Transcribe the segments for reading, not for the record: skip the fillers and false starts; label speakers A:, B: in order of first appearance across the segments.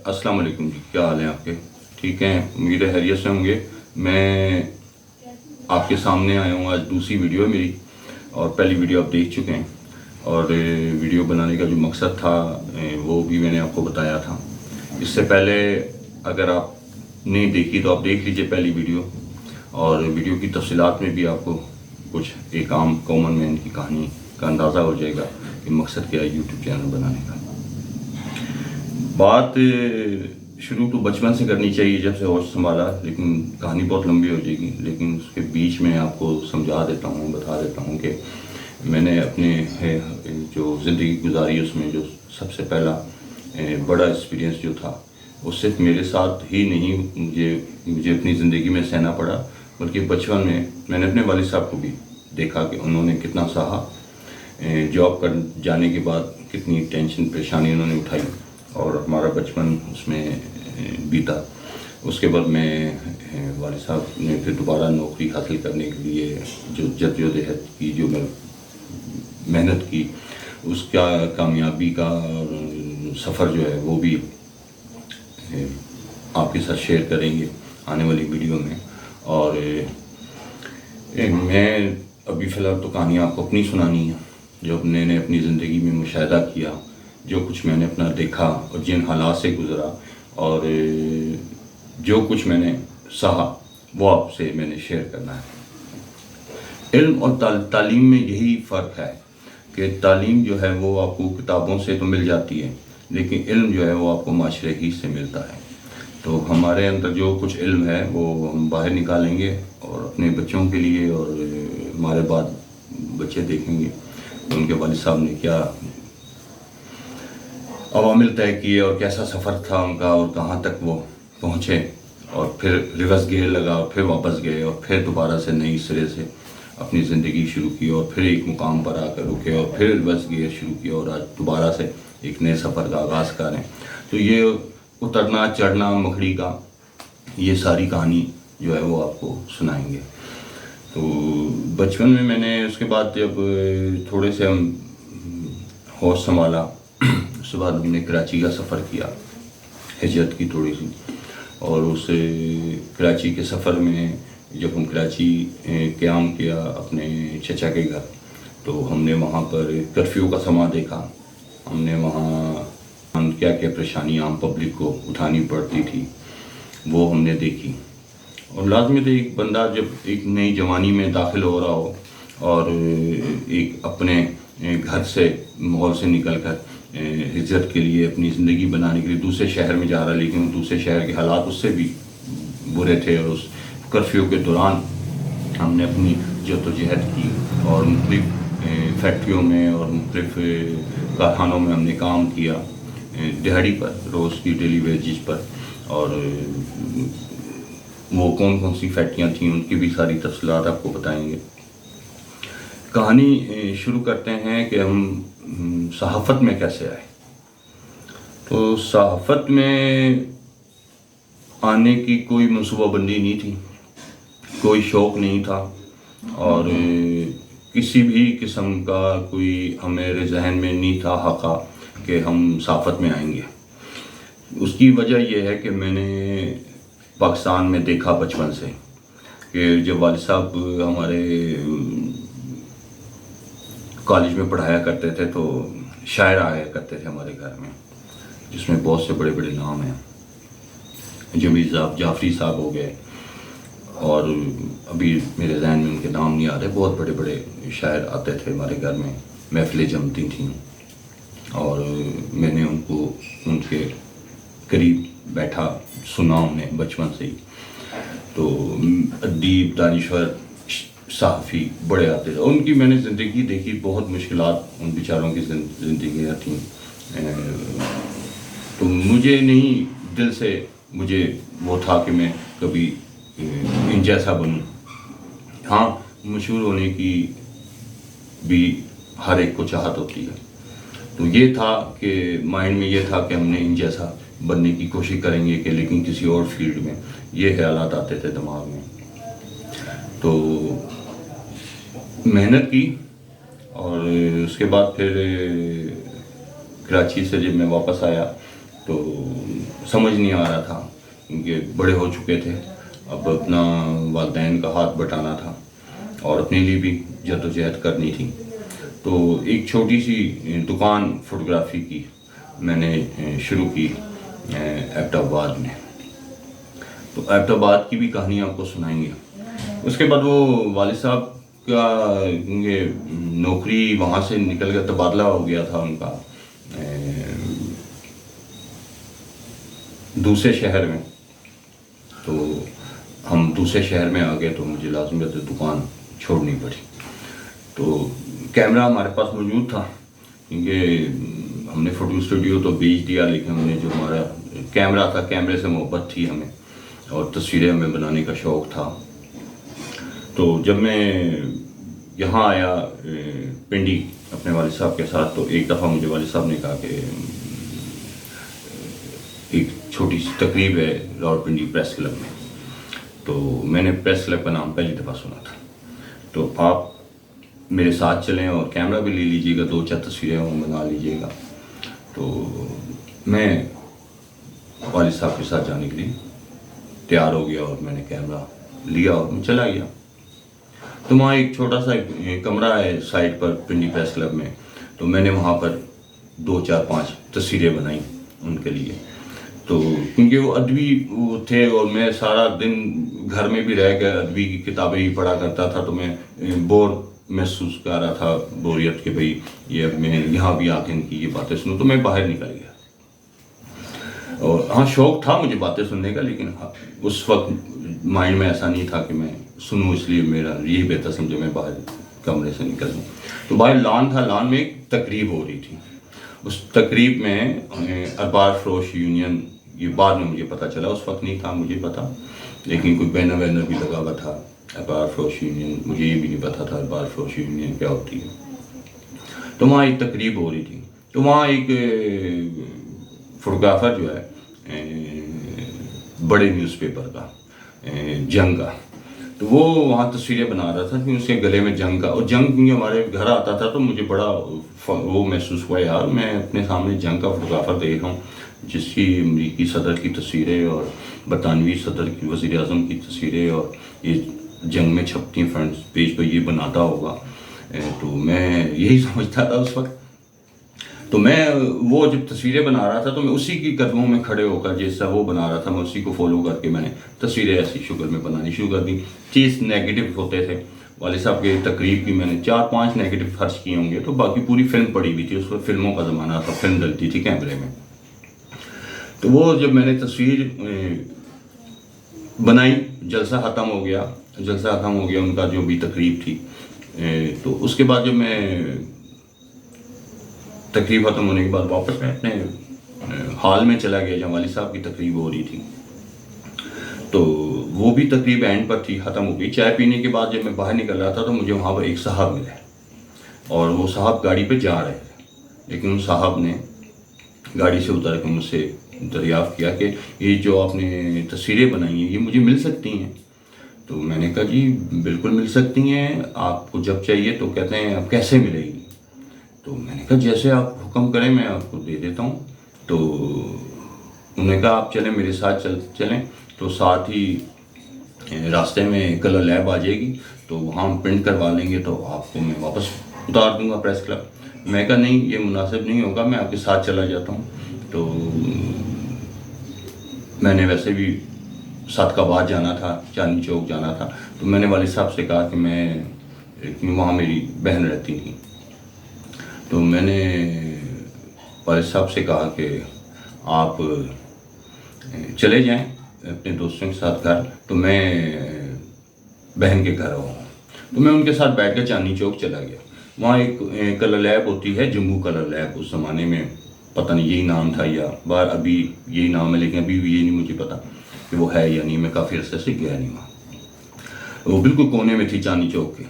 A: السلام علیکم جی، کیا حال ہیں آپ کے؟ ٹھیک ہیں، امید ہے خیریت سے ہوں گے۔ میں آپ کے سامنے آیا ہوں، آج دوسری ویڈیو ہے میری، اور پہلی ویڈیو آپ دیکھ چکے ہیں، اور ویڈیو بنانے کا جو مقصد تھا وہ بھی میں نے آپ کو بتایا تھا۔ اس سے پہلے اگر آپ نے دیکھی تو آپ دیکھ لیجئے پہلی ویڈیو، اور ویڈیو کی تفصیلات میں بھی آپ کو کچھ ایک عام کامن مین کی کہانی کا اندازہ ہو جائے گا کہ مقصد کیا ہے یوٹیوب چینل بنانے کا۔ بات شروع تو بچپن سے کرنی چاہیے جب سے ہوش سنبھالا، لیکن کہانی بہت لمبی ہو جائے گی، لیکن اس کے بیچ میں آپ کو سمجھا دیتا ہوں، بتا دیتا ہوں کہ میں نے اپنے جو زندگی گزاری اس میں جو سب سے پہلا بڑا ایکسپیرینس جو تھا وہ صرف میرے ساتھ ہی نہیں مجھے اپنی زندگی میں سہنا پڑا، بلکہ بچپن میں نے اپنے والد صاحب کو بھی دیکھا کہ انہوں نے کتنا سہا، جاب کر جانے کے بعد کتنی ٹینشن پریشانی انہوں نے اٹھائی، اور ہمارا بچپن اس میں بیتا۔ اس کے بعد میں والد صاحب نے پھر دوبارہ نوکری حاصل کرنے کے لیے جو جدوجہد کی، جو میں محنت کی، اس کا کامیابی کا سفر جو ہے وہ بھی آپ کے ساتھ شیئر کریں گے آنے والی ویڈیو میں۔ اور میں ابھی فی الحال تو کہانی آپ کو اپنی سنانی ہے، جو میں نے اپنی زندگی میں مشاہدہ کیا، جو کچھ میں نے اپنا دیکھا اور جن حالات سے گزرا، اور جو کچھ میں نے سہا وہ آپ سے میں نے شیئر کرنا ہے۔ علم اور تعلیم میں یہی فرق ہے کہ تعلیم جو ہے وہ آپ کو کتابوں سے تو مل جاتی ہے، لیکن علم جو ہے وہ آپ کو معاشرے ہی سے ملتا ہے۔ تو ہمارے اندر جو کچھ علم ہے وہ ہم باہر نکالیں گے، اور اپنے بچوں کے لیے، اور ہمارے بعد بچے دیکھیں گے ان کے والد صاحب نے کیا عوامل طے کیے اور کیسا سفر تھا ان کا، اور کہاں تک وہ پہنچے، اور پھر ریورس گیئر لگا اور پھر واپس گئے، اور پھر دوبارہ سے نئی سرے سے اپنی زندگی شروع کی، اور پھر ایک مقام پر آ کر رکے، اور پھر ریورس گیئر شروع کیا، اور آج دوبارہ سے ایک نئے سفر کا آغاز کر رہے ہیں۔ تو یہ اترنا چڑھنا مکھڑی کا، یہ ساری کہانی جو ہے وہ آپ کو سنائیں گے۔ تو بچپن میں نے اس کے بعد جب تھوڑے سے ہم ہوش سنبھالا، اس کے بعد ہم نے کراچی کا سفر کیا، ہجرت کی تھوڑی سی، اور اس کراچی کے سفر میں جب ہم کراچی قیام کیا اپنے چچا کے گھر، تو ہم نے وہاں پر کرفیو کا سما دیکھا، ہم نے وہاں کیا کیا پریشانی عام پبلک کو اٹھانی پڑتی تھی وہ ہم نے دیکھی۔ اور لازمی تو ایک بندہ جب ایک نئی جوانی میں داخل ہو رہا ہو، اور ایک اپنے گھر سے ماحول سے نکل کر ہجرت کے لیے اپنی زندگی بنانے کے لیے دوسرے شہر میں جا رہا ہے، لیکن دوسرے شہر کے حالات اس سے بھی برے تھے، اور اس کرفیو کے دوران ہم نے اپنی جدوجہد کی، اور مختلف فیکٹریوں میں اور مختلف کارخانوں میں ہم نے کام کیا دہاڑی پر، روز کی ڈیلی ویجز پر، اور وہ کون کون سی فیکٹریاں تھیں ان کی بھی ساری تفصیلات آپ کو بتائیں گے۔ کہانی شروع کرتے ہیں کہ ہم صحافت میں کیسے آئے۔ تو صحافت میں آنے کی کوئی منصوبہ بندی نہیں تھی، کوئی شوق نہیں تھا، اور کسی بھی قسم کا کوئی ہمارے ذہن میں نہیں تھا خاکہ کہ ہم صحافت میں آئیں گے۔ اس کی وجہ یہ ہے کہ میں نے پاکستان میں دیکھا بچپن سے کہ جب والد صاحب ہمارے کالج میں پڑھایا کرتے تھے تو شاعر آیا کرتے تھے ہمارے گھر میں، جس میں بہت سے بڑے بڑے نام ہیں، جمیل صاحب، جعفری صاحب ہو گئے، اور ابھی میرے ذہن میں ان کے نام نہیں آ رہے، بہت بڑے بڑے شاعر آتے تھے ہمارے گھر میں، محفلیں جمتی تھیں، اور میں نے ان کو ان کے قریب بیٹھا سنا انہیں بچپن سے ہی۔ تو ادیب، دانشور، صحافی بڑے آتے تھے، ان کی میں نے زندگی دیکھی، بہت مشکلات ان بیچاروں کی زندگیاں تھیں۔ تو مجھے نہیں دل سے مجھے وہ تھا کہ میں کبھی ان جیسا بنوں۔ ہاں، مشہور ہونے کی بھی ہر ایک کو چاہت ہوتی ہے، تو یہ تھا کہ مائنڈ میں یہ تھا کہ ہم نے ان جیسا بننے کی کوشش کریں گے، کہ لیکن کسی اور فیلڈ میں، یہ خیالات آتے تھے دماغ میں۔ تو محنت کی، اور اس کے بعد پھر کراچی سے جب میں واپس آیا تو سمجھ نہیں آ رہا تھا کیونکہ بڑے ہو چکے تھے، اب اپنا والدین کا ہاتھ بٹانا تھا اور اپنے لیے بھی جدوجہد کرنی تھی۔ تو ایک چھوٹی سی دکان فوٹوگرافی کی میں نے شروع کی ایبٹ آباد میں۔ تو ایبٹ آباد کی بھی کہانی آپ کو سنائیں گے۔ اس کے بعد وہ والد صاحب کا نوکری وہاں سے نکل گیا، تبادلہ ہو گیا تھا ان کا دوسرے شہر میں۔ تو ہم دوسرے شہر میں آ گئے تو مجھے لازم دکان چھوڑنی پڑی۔ تو کیمرہ ہمارے پاس موجود تھا کیونکہ ہم نے فوٹو اسٹوڈیو تو بیچ دیا، لیکن ہم نے جو ہمارا کیمرہ تھا، کیمرے سے محبت تھی ہمیں اور تصویریں ہمیں بنانے کا شوق تھا۔ تو جب میں یہاں آیا پنڈی اپنے والد صاحب کے ساتھ، تو ایک دفعہ مجھے والد صاحب نے کہا کہ ایک چھوٹی سی تقریب ہے راولپنڈی پریس کلب میں۔ تو میں نے پریس کلب کا نام پہلی دفعہ سنا تھا، تو آپ میرے ساتھ چلیں اور کیمرہ بھی لے لیجیے گا، 2-4 تصویریں وہ بنا لیجیے گا۔ تو میں والد صاحب کے ساتھ جانے کے لیے تیار ہو گیا اور میں نے کیمرہ لیا اور میں چلا گیا۔ تو وہاں ایک چھوٹا سا کمرہ ہے سائٹ پر پنڈی پریس کلب میں، تو میں نے وہاں پر 2-4-5 تصویریں بنائیں ان کے لیے۔ تو کیونکہ وہ ادبی وہ تھے اور میں سارا دن گھر میں بھی رہ گیا، ادبی کی کتابیں ہی پڑھا کرتا تھا، تو میں بور محسوس کر رہا تھا، بوریت کہ بھئی یہ میں یہاں بھی آ کے ان کی یہ باتیں سنوں۔ تو میں باہر نکل گیا، اور ہاں شوق تھا مجھے باتیں سننے کا، لیکن اس وقت مائنڈ میں ایسا نہیں تھا کہ میں سنوں، اس لیے میرا یہی بہتر سمجھے میں باہر کمرے سے نکل جاؤں۔ تو باہر لان تھا، لان میں ایک تقریب ہو رہی تھی۔ اس تقریب میں اخبار فروش یونین، یہ بعد میں مجھے پتہ چلا، اس وقت نہیں تھا مجھے پتہ، لیکن کوئی بینر وینر بھی لگا ہوا تھا اخبار فروش یونین، مجھے یہ بھی نہیں پتہ تھا اخبار فروش یونین کیا ہوتی ہے۔ تو وہاں ایک تقریب ہو رہی تھی، تو وہاں ایک فوٹوگرافر جو ہے بڑے نیوز پیپر کا، جنگ کا، تو وہ وہاں تصویریں بنا رہا تھا کہ اس کے گلے میں جنگ کا، اور جنگ کیونکہ ہمارے گھر آتا تھا تو مجھے بڑا وہ محسوس ہوا، یار میں اپنے سامنے جنگ کا فوٹوگرافر دیکھ رہا ہوں جس کی امریکی صدر کی تصویریں اور برطانوی صدر کی، وزیر اعظم کی تصویریں اور یہ جنگ میں چھپتی ہیں فرنٹ پیج پہ، یہ بناتا ہوگا۔ تو میں یہی سمجھتا تھا اس وقت۔ تو میں وہ جب تصویریں بنا رہا تھا تو میں اسی کی قدموں میں کھڑے ہو کر جیسا وہ بنا رہا تھا، میں اسی کو فالو کر کے میں نے تصویریں ایسی شکل میں بنانی شروع کر دی۔ چیز نیگیٹو ہوتے تھے، والد صاحب کے تقریب کی میں نے 4-5 نیگیٹو خرچ کیے ہوں گے، تو باقی پوری فلم پڑی ہوئی تھی، اس وقت فلموں کا زمانہ تھا، فلم ڈلتی تھی کیمرے میں۔ تو وہ جب میں نے تصویر بنائی، جلسہ ختم ہو گیا ان کا جو بھی تقریب تھی، تو اس کے بعد جب میں تقریب ختم ہونے کے بعد واپس میں اپنے ہال میں چلا گیا جہاں والد صاحب کی تقریب ہو رہی تھی، تو وہ بھی تقریب اینڈ پر تھی، ختم ہو گئی۔ چائے پینے کے بعد جب میں باہر نکل رہا تھا تو مجھے وہاں پر ایک صاحب ملے، اور وہ صاحب گاڑی پہ جا رہے تھے، لیکن ان صاحب نے گاڑی سے اتر کے مجھ سے دریافت کیا کہ یہ جو آپ نے تصویریں بنائی ہیں یہ مجھے مل سکتی ہیں؟ تو میں نے کہا جی بالکل مل سکتی ہیں، آپ کو جب چاہیے۔ تو کہتے ہیں اب کیسے ملے گی؟ تو میں نے کہا جیسے آپ حکم کریں میں آپ کو دے دیتا ہوں۔ تو انہوں نے کہا آپ چلیں میرے ساتھ چلیں، تو ساتھ ہی راستے میں کلر لیب آ جائے گی، تو وہاں ہم پرنٹ کروا لیں گے، تو آپ کو میں واپس اتار دوں گا پریس کلب۔ میں کہا نہیں یہ مناسب نہیں ہوگا، میں آپ کے ساتھ چلا جاتا ہوں۔ تو میں نے ویسے بھی صادق آباد جانا تھا، چاندنی چوک جانا تھا، تو میں نے والد صاحب سے کہا کہ میں وہاں میری بہن رہتی تھی، تو میں نے والد صاحب سے کہا کہ آپ چلے جائیں اپنے دوستوں کے ساتھ گھر، تو میں بہن کے گھر ہوں۔ تو میں ان کے ساتھ بیٹھ کے چاندنی چوک چلا گیا۔ وہاں ایک کلر لیب ہوتی ہے، جموں کلر لیب، اس زمانے میں پتہ نہیں یہی نام تھا یا بار ابھی یہی نام ہے، لیکن ابھی بھی یہ نہیں مجھے پتا کہ وہ ہے یا نہیں، میں کافی عرصے سے گیا نہیں وہاں۔ وہ بالکل کونے میں تھی چاندنی چوک کے۔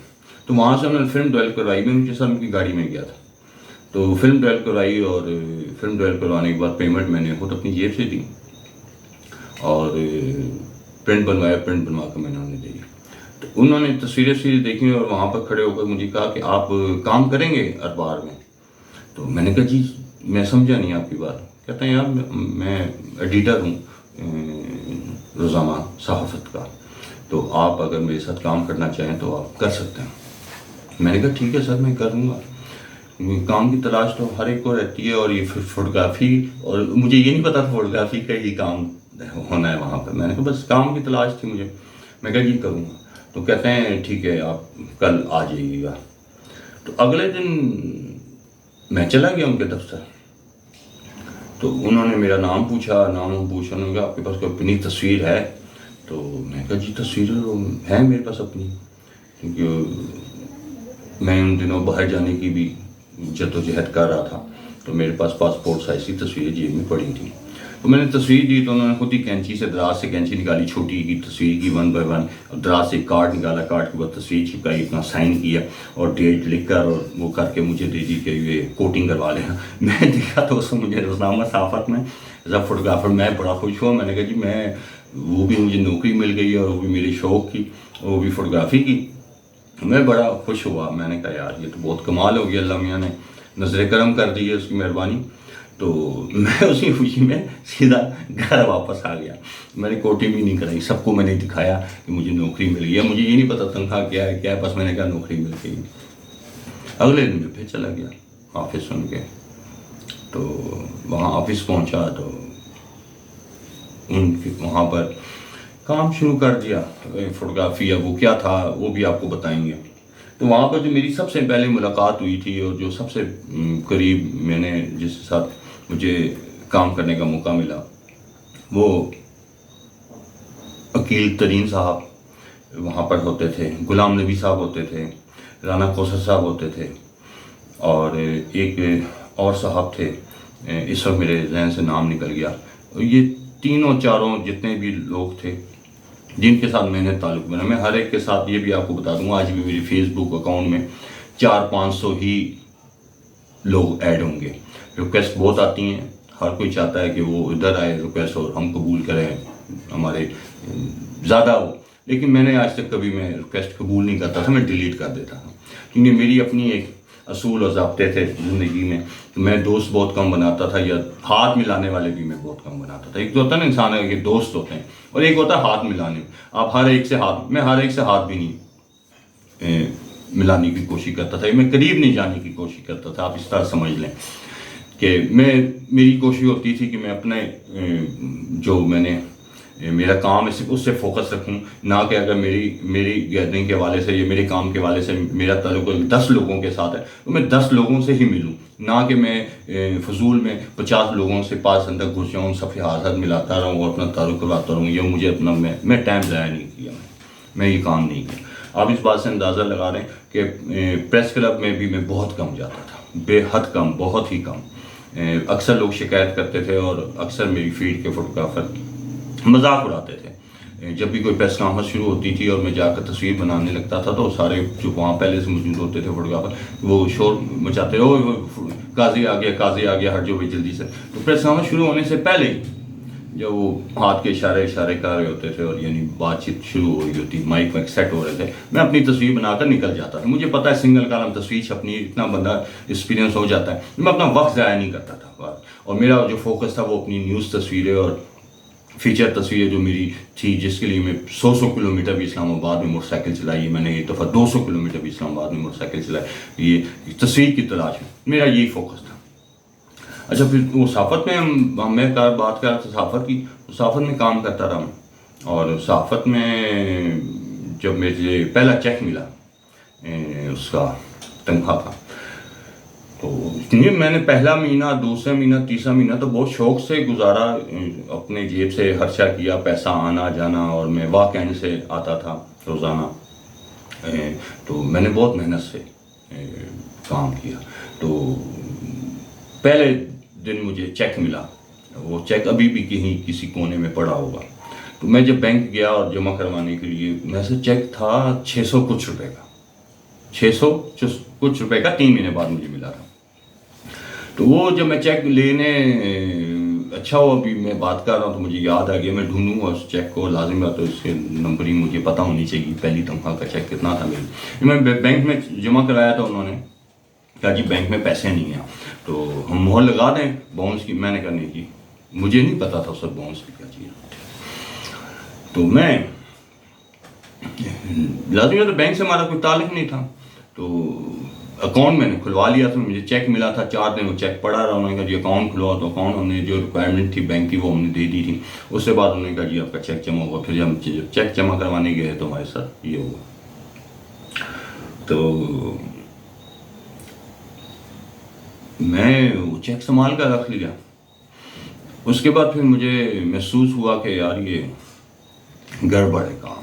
A: تو وہاں سے انہوں نے فلم ڈویلپ کروائی، میں ان کے ساتھ ان کی گاڑی میں گیا تھا، تو فلم ڈویلپ کروائی، اور فلم ڈویلپ کروانے کے بعد پیمنٹ میں نے خود اپنی جیب سے دی، اور پرنٹ بنوا کے میں نے انہیں دے دی۔ تو انہوں نے تصویریں دیکھی اور وہاں پر کھڑے ہو کر مجھے کہا کہ آپ کام کریں گے اخبار میں؟ تو میں نے کہا جی میں سمجھا نہیں آپ کی بات، کہتے ہیں یار میں ایڈیٹر ہوں روزانہ صحافت کا، تو آپ اگر میرے ساتھ کام کرنا چاہیں تو آپ کر سکتے ہیں۔ میں نے کہا ٹھیک ہے سر، میں کر لوں گا۔ کام کی تلاش تو ہر ایک کو رہتی ہے، اور یہ فوٹوگرافی، اور مجھے یہ نہیں پتا تھا فوٹوگرافی کا ہی کام ہونا ہے وہاں پر۔ میں نے کہا بس کام کی تلاش تھی مجھے، میں کہا یہ کروں گا۔ تو کہتے ہیں ٹھیک ہے آپ کل آ جائیے گا۔ تو اگلے دن میں چلا گیا ان کے دفتر، تو انہوں نے میرا نام پوچھا، انہوں نے کہا آپ کے پاس کوئی اپنی تصویر ہے؟ تو میں کہا جی تصویر ہے میرے پاس اپنی، کیونکہ میں ان دنوں باہر جانے کی بھی جدوجہد کر رہا تھا، تو میرے پاس پاسپورٹ سائز کی تصویریں جیب میں پڑی تھیں۔ تو میں نے تصویر دی تو انہوں نے خود ہی کینچی سے دراز سے کینچی نکالی، چھوٹی کی تصویر کی 1 بائی 1، اور دراز سے کارڈ نکالا، کارڈ کے بعد تصویر چھپکائی، اپنا سائن کیا اور ڈیٹ لکھ کر اور وہ کر کے مجھے دے دی کہ یہ کوٹنگ کروا لینا۔ میں دیکھا تو اس میں مجھے روزنامہ صحافت میں ایز اے فوٹوگرافر میں بڑا خوش ہوا۔ میں نے کہا جی میں وہ بھی مجھے نوکری مل گئی ہے، اور وہ بھی میرے شوق کی، وہ بھی فوٹوگرافی کی۔ میں بڑا خوش ہوا۔ میں نے کہا یار یہ تو بہت کمال ہو گیا، اللہ میاں نے نظر کرم کر دی ہے، اس کی مہربانی۔ تو میں اسی خوشی میں سیدھا گھر واپس آ گیا۔ میں نے کوٹنگ بھی نہیں کرائی، سب کو میں نے دکھایا کہ مجھے نوکری مل گئی ہے۔ مجھے یہ نہیں پتا تنخواہ کیا ہے، بس میں نے کہا نوکری مل گئی۔ اگلے دن میں پھر چلا گیا آفس ان کے، تو وہاں آفس پہنچا تو ان کے وہاں پر کام شروع کر دیا فوٹوگرافی۔ اب وہ کیا تھا وہ بھی آپ کو بتائیں گے۔ تو وہاں پر جو میری سب سے پہلے ملاقات ہوئی تھی، اور جو سب سے قریب میں نے جس کے ساتھ مجھے کام کرنے کا موقع ملا، وہ عقیل ترین صاحب وہاں پر ہوتے تھے، غلام نبی صاحب ہوتے تھے، رانا کوثر صاحب ہوتے تھے، اور ایک اور صاحب تھے، اس وقت میرے ذہن سے نام نکل گیا۔ یہ تینوں چاروں جتنے بھی لوگ تھے جن کے ساتھ میں نے تعلق بنا، میں ہر ایک کے ساتھ یہ بھی آپ کو بتا دوں گا، آج بھی میری فیس بک اکاؤنٹ میں 400-500 ہی لوگ ایڈ ہوں گے۔ ریکویسٹ بہت آتی ہیں، ہر کوئی چاہتا ہے کہ وہ ادھر آئے ریکویسٹ اور ہم قبول کریں، ہمارے زیادہ ہو، لیکن میں نے آج تک کبھی میں ریکویسٹ قبول نہیں کرتا تھا، میں ڈیلیٹ کر دیتا تھا، کیونکہ میری اپنی ایک اصول اور ضابطے تھے زندگی میں۔ میں دوست بہت کم بناتا تھا، یا ہاتھ ملانے والے بھی میں بہت کم بناتا تھا۔ ایک تو ہوتا ہے نا انسان ہے کہ دوست ہوتے ہیں، اور ایک ہوتا ہے ہاتھ ملانے۔ آپ ہر ایک سے میں ہر ایک سے ہاتھ بھی نہیں ملانے کی کوشش کرتا تھا، میں قریب نہیں جانے کی کوشش کرتا تھا۔ آپ اس طرح سمجھ لیں کہ میری کوشش ہوتی تھی کہ میں اپنے جو میں نے میرا کام ہے صرف اس سے فوکس رکھوں، نہ کہ اگر میری گیدرنگ کے حوالے سے یا میرے کام کے حوالے سے میرا تعلق 10 لوگوں کے ساتھ ہے تو میں 10 لوگوں سے ہی ملوں، نہ کہ میں فضول میں 50 لوگوں سے پاس اندر گھس جاؤں، صفحہ حاضر ملاتا رہوں اور اپنا تعلق کرواتا رہوں، یا مجھے اپنا میں ٹائم ضائع نہیں کیا، میں یہ کام نہیں کیا۔ آپ اس بات سے اندازہ لگا رہے ہیں کہ پریس کلب میں بھی میں بہت کم جاتا تھا، بے حد کم، بہت ہی کم۔ اکثر لوگ شکایت کرتے تھے، اور اکثر میری فیلڈ کے فوٹوگرافر مذاق اڑاتے تھے۔ جب بھی کوئی پریس کانفرنس شروع ہوتی تھی اور میں جا کر تصویر بنانے لگتا تھا تو سارے جو وہاں پہلے سے موجود ہوتے تھے فوٹوگرافر وہ شور مچاتے، قاضی آ گیا ہٹ جو بھی جلدی سے۔ تو پریس کانفرنس شروع ہونے سے پہلے ہی جب وہ ہاتھ کے اشارے کر رہے ہوتے تھے، اور یعنی بات چیت شروع ہو رہی ہوتی، مائک سیٹ ہو رہے تھے، میں اپنی تصویر بنا کر نکل جاتا تھا۔ مجھے پتا ہے سنگل کالم تصویر چھپنی، اتنا بندہ ایکسپیرینس ہو جاتا ہے، میں اپنا وقت ضائع نہیں کرتا تھا، اور میرا جو فوکس تھا وہ اپنی نیوز تصویریں اور فیچر تصویریں جو میری تھی، جس کے لیے میں 100 کلومیٹر بھی اسلام آباد میں موٹر سائیکل چلائی، میں نے ایک دفعہ 200 کلومیٹر بھی اسلام آباد میں موٹر سائیکل چلائی، یہ تصویر کی تلاش میں میرا یہی فوکس تھا۔ اچھا، پھر وہ صحافت میں میں بات کر رہا تھا صحافت کی، صحافت میں کام کرتا رہا ہوں، اور صحافت میں جب مجھے پہلا چیک ملا اس کا تنخواہ کا، تو میں نے پہلا مہینہ، دوسرا مہینہ، تیسرا مہینہ تو بہت شوق سے گزارا، اپنے جیب سے خرچہ کیا، پیسہ آنا جانا، اور میں واقعین سے آتا تھا روزانہ، تو میں نے بہت محنت سے کام کیا۔ تو پہلے دن مجھے چیک ملا، وہ چیک ابھی بھی کہیں کسی کونے میں پڑا ہوگا، تو میں جب بینک گیا اور جمع کروانے کے لیے، ویسے چیک تھا 600 کچھ روپے کا، 600 کچھ روپے کا، 3 مہینے بعد مجھے ملا تھا۔ تو وہ جب میں چیک لینے، اچھا ہوا ابھی میں بات کر رہا ہوں تو مجھے یاد آ گیا، میں ڈھونڈوں گا اس چیک کو، لازم ہے تو اس کے نمبرنگ مجھے پتہ ہونی چاہیے، پہلی تنخواہ کا چیک کتنا تھا میری۔ میں بینک میں جمع کرایا تھا، انہوں نے کہا جی بینک میں پیسے نہیں ہیں، تو ہم مہر لگا دیں باؤنس کی. میں نے کہا نہیں جی, مجھے نہیں پتا تھا سر باؤنس کی کیا چیز. تو میں لازمی تو بینک سے ہمارا کوئی تعلق نہیں تھا, تو اکاؤنٹ میں نے کھلوا لیا تھا. مجھے چیک ملا تھا 4 دن, وہ چیک پڑا رہا. انہوں نے کہا جی اکاؤنٹ کھلوا, تو اکاؤنٹ ہم نے جو ریکوائرمنٹ تھی بینک کی وہ ہم نے دے دی تھی. اس کے بعد انہوں نے کہا جی آپ کا چیک جمع ہوگا. پھر جب ہم چیک جمع کروانے گئے تو ہمارے ساتھ یہ ہوا. تو میں وہ چیک سنبھال کر رکھ لیا. اس کے بعد پھر مجھے محسوس ہوا کہ یار یہ گڑبڑ ہے کام.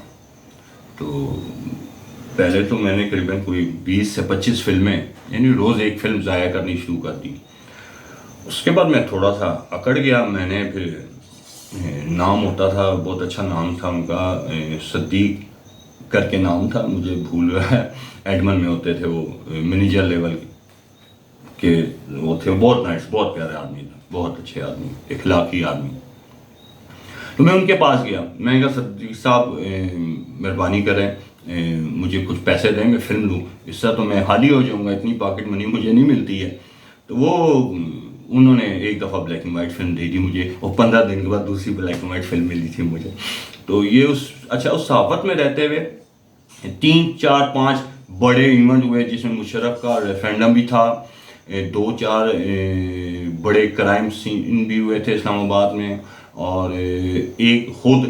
A: تو پہلے تو میں نے قریباً کوئی 20 سے 25 فلمیں, یعنی روز ایک فلم ضائع کرنی شروع کر دی. اس کے بعد میں تھوڑا سا اکڑ گیا. میں نے پھر نام ہوتا تھا, بہت اچھا نام تھا ان کا, صدیق کر کے نام تھا, مجھے بھول رہا ہے. ایڈمن میں ہوتے تھے وہ, منیجر لیول کے وہ تھے. بہت نائس, بہت پیارے آدمی تھے, بہت اچھے آدمی, اخلاقی آدمی. تو میں ان کے پاس گیا. میں نے کہا صدیق صاحب مہربانی کریں, مجھے کچھ پیسے دیں, میں فلم لوں. اس سے تو میں خالی ہو جاؤں گا, اتنی پاکٹ منی مجھے نہیں ملتی ہے. تو وہ انہوں نے ایک دفعہ بلیک اینڈ وائٹ فلم دے دی مجھے, اور 15 دن کے بعد دوسری بلیک اینڈ وائٹ فلم ملی تھی مجھے. تو یہ اس صحافت میں رہتے ہوئے 3 4 5 بڑے ایونٹ ہوئے, جس میں مشرف کا ریفرینڈم بھی تھا, 2-4 بڑے کرائم سین بھی ہوئے تھے اسلام آباد میں, اور ایک خود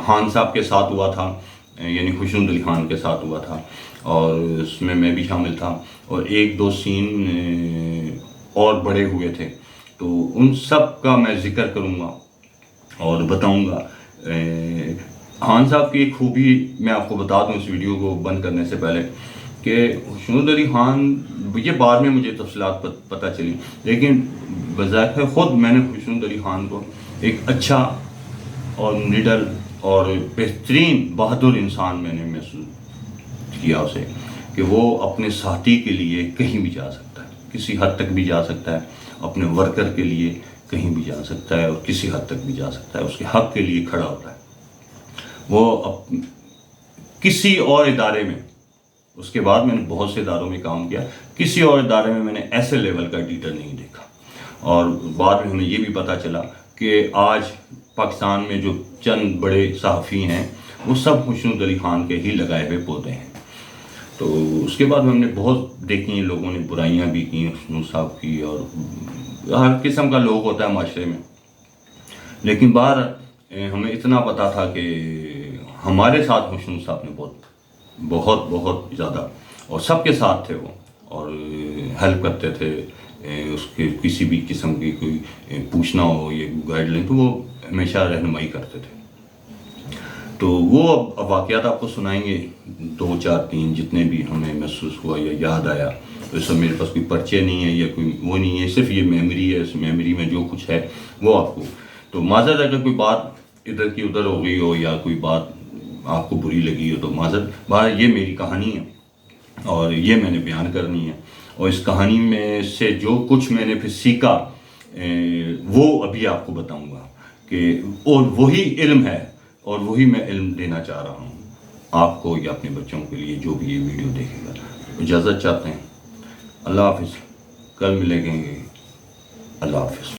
A: خان صاحب کے ساتھ ہوا تھا, یعنی خوشنود علی خان کے ساتھ ہوا تھا, اور اس میں بھی شامل تھا, اور 1-2 سین اور بڑے ہوئے تھے. تو ان سب کا میں ذکر کروں گا اور بتاؤں گا. خان صاحب کی ایک خوبی میں آپ کو بتا دوں اس ویڈیو کو بند کرنے سے پہلے, کہ خوشنود علی خان, یہ بعد میں مجھے تفصیلات پتہ چلی, لیکن بذائقہ خود میں نے خوشنود علی خان کو ایک اچھا اور نڈر اور بہترین بہادر انسان میں نے محسوس کیا اسے, کہ وہ اپنے ساتھی کے لیے کہیں بھی جا سکتا ہے, کسی حد تک بھی جا سکتا ہے, اپنے ورکر کے لیے کہیں بھی جا سکتا ہے, اور کسی حد تک بھی جا سکتا ہے, اس کے حق کے لیے کھڑا ہوتا ہے. وہ کسی اور ادارے میں, اس کے بعد میں نے بہت سے اداروں میں کام کیا, کسی اور ادارے میں نے ایسے لیول کا ایڈیٹر نہیں دیکھا. اور بعد میں ہمیں یہ بھی پتہ چلا کہ آج پاکستان میں جو چند بڑے صحافی ہیں وہ سب خوشنود علی خان کے ہی لگائے ہوئے پودے ہیں. تو اس کے بعد ہم نے بہت دیکھی, لوگوں نے برائیاں بھی کی خوشنود صاحب کی, اور ہر قسم کا لوگ ہوتا ہے معاشرے میں. لیکن باہر ہمیں اتنا پتہ تھا کہ ہمارے ساتھ خوشنود صاحب نے بہت بہت زیادہ, اور سب کے ساتھ تھے وہ, اور ہیلپ کرتے تھے. اس کے کسی بھی قسم کی کوئی پوچھنا ہو یہ گائیڈ لائن, تو وہ ہمیشہ رہنمائی کرتے تھے. تو وہ اب واقعات آپ کو سنائیں گے, 2-4-3 جتنے بھی ہمیں محسوس ہوا یا یاد آیا. تو اس میں میرے پاس کوئی پرچے نہیں ہے یا کوئی وہ نہیں ہے, صرف یہ میموری ہے, اس میموری میں جو کچھ ہے وہ آپ کو. تو معذرت اگر کوئی بات ادھر کی ادھر ہو گئی ہو یا کوئی بات آپ کو بری لگی ہو تو معذرت. باہر یہ میری کہانی ہے اور یہ میں نے بیان کرنی ہے, اور اس کہانی میں سے جو کچھ میں نے پھر سیکھا وہ ابھی آپ کو بتاؤں گا. کہ اور وہی علم ہے, اور وہی میں علم دینا چاہ رہا ہوں آپ کو یا اپنے بچوں کے لیے جو بھی یہ ویڈیو دیکھے گا. اجازت چاہتے ہیں. اللہ حافظ, کل ملیں گے. اللہ حافظ.